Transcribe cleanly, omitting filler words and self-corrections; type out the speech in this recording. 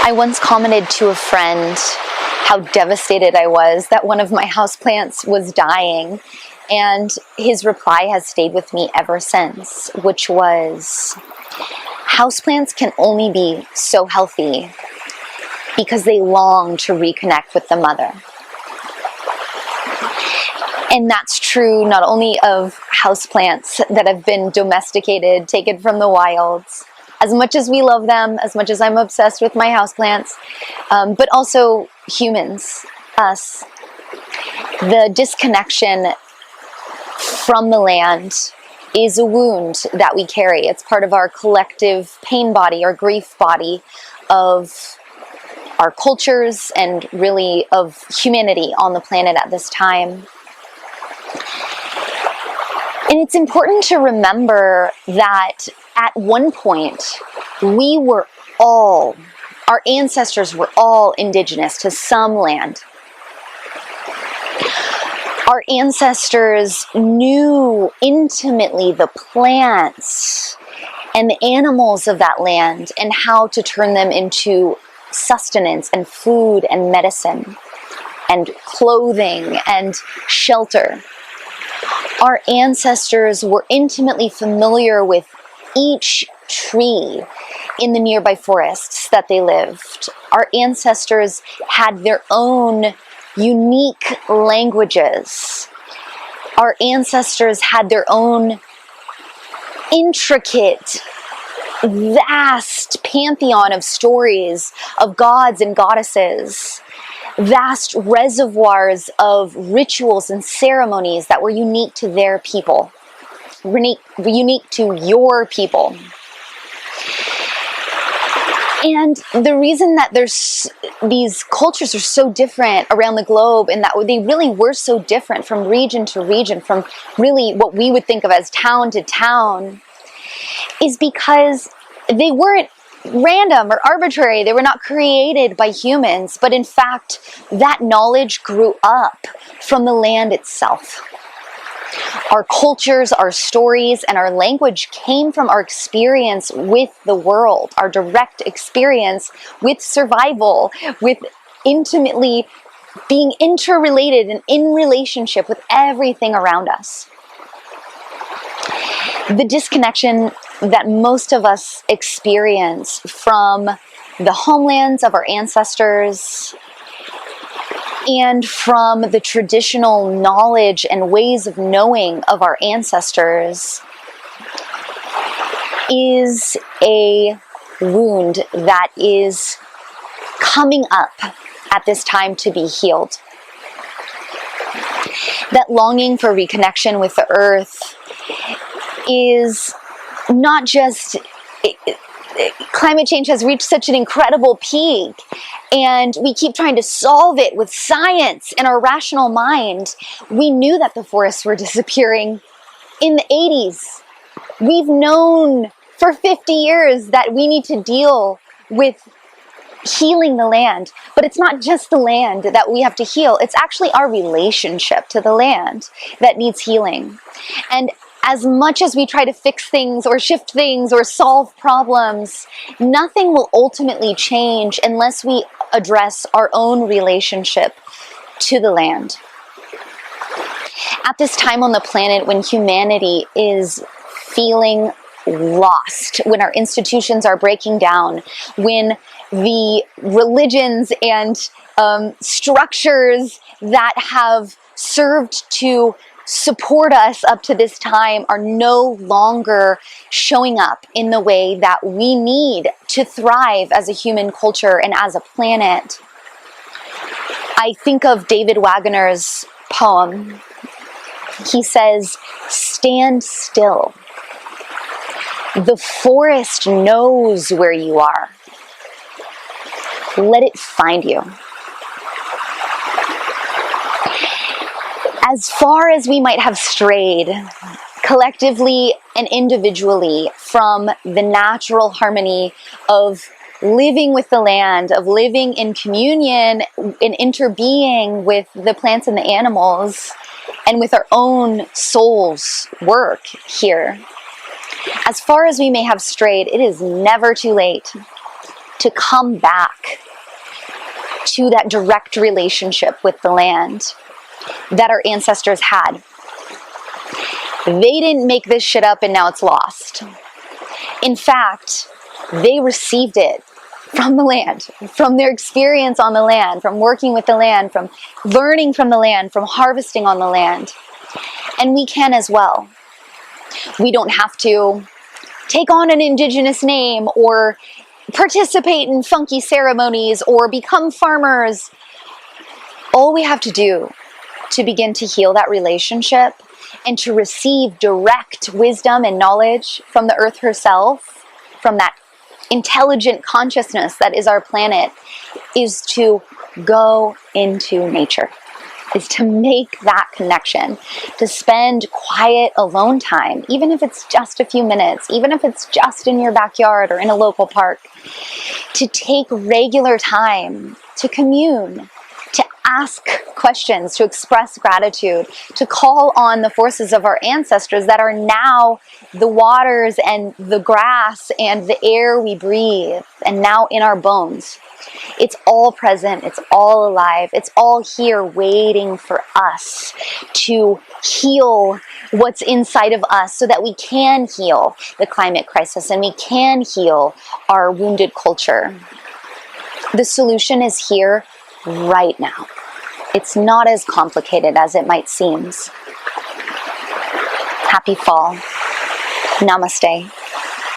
I once commented to a friend how devastated I was that one of my houseplants was dying, and his reply has stayed with me ever since, which was, houseplants can only be so healthy because they long to reconnect with the mother. And that's true not only of houseplants that have been domesticated, taken from the wilds, as much as we love them, as much as I'm obsessed with my houseplants, but also humans, us. The disconnection from the land is a wound that we carry. It's part of our collective pain body, our grief body, of our cultures and really of humanity on the planet at this time. And it's important to remember that at one point, we were all, our ancestors were all indigenous to some land. Our ancestors knew intimately the plants and the animals of that land and how to turn them into sustenance and food and medicine and clothing and shelter. Our ancestors were intimately familiar with each tree in the nearby forests that they lived. Our ancestors had their own unique languages. Our ancestors had their own intricate, vast pantheon of stories of gods and goddesses, vast reservoirs of rituals and ceremonies that were unique to their people, unique to your people. And the reason that these cultures are so different around the globe, and that they really were so different from region to region, from really what we would think of as town to town, is because they weren't random or arbitrary. They were not created by humans, but in fact, that knowledge grew up from the land itself. Our cultures, our stories, and our language came from our experience with the world, our direct experience with survival, with intimately being interrelated and in relationship with everything around us. The disconnection that most of us experience from the homelands of our ancestors and from the traditional knowledge and ways of knowing of our ancestors is a wound that is coming up at this time to be healed. That longing for reconnection with the earth is not just, climate change has reached such an incredible peak, and we keep trying to solve it with science and our rational mind. We knew that the forests were disappearing in the 80s. We've known for 50 years that we need to deal with healing the land, but it's not just the land that we have to heal. It's actually our relationship to the land that needs healing. And as much as we try to fix things or shift things or solve problems, nothing will ultimately change unless we address our own relationship to the land. At this time on the planet, when humanity is feeling lost, when our institutions are breaking down, when the religions and structures that have served to support us up to this time are no longer showing up in the way that we need to thrive as a human culture and as a planet. I think of David Wagner's poem. He says, "Stand still. The forest knows where you are. Let it find you." As far as we might have strayed, collectively and individually, from the natural harmony of living with the land, of living in communion and interbeing with the plants and the animals, and with our own soul's work here, as far as we may have strayed, it is never too late to come back to that direct relationship with the land that our ancestors had. They didn't make this shit up and now it's lost. In fact, they received it from the land, from their experience on the land, from working with the land, from learning from the land, from harvesting on the land. And we can as well. We don't have to take on an indigenous name or participate in funky ceremonies or become farmers. All we have to do to begin to heal that relationship and to receive direct wisdom and knowledge from the earth herself, from that intelligent consciousness that is our planet, is to go into nature, is to make that connection, to spend quiet alone time, even if it's just a few minutes, even if it's just in your backyard or in a local park, to take regular time to commune, to ask questions, to express gratitude, to call on the forces of our ancestors that are now the waters and the grass and the air we breathe, and now in our bones. It's all present, it's all alive, it's all here waiting for us to heal what's inside of us so that we can heal the climate crisis and we can heal our wounded culture. The solution is here right now. It's not as complicated as it might seem. Happy fall. Namaste.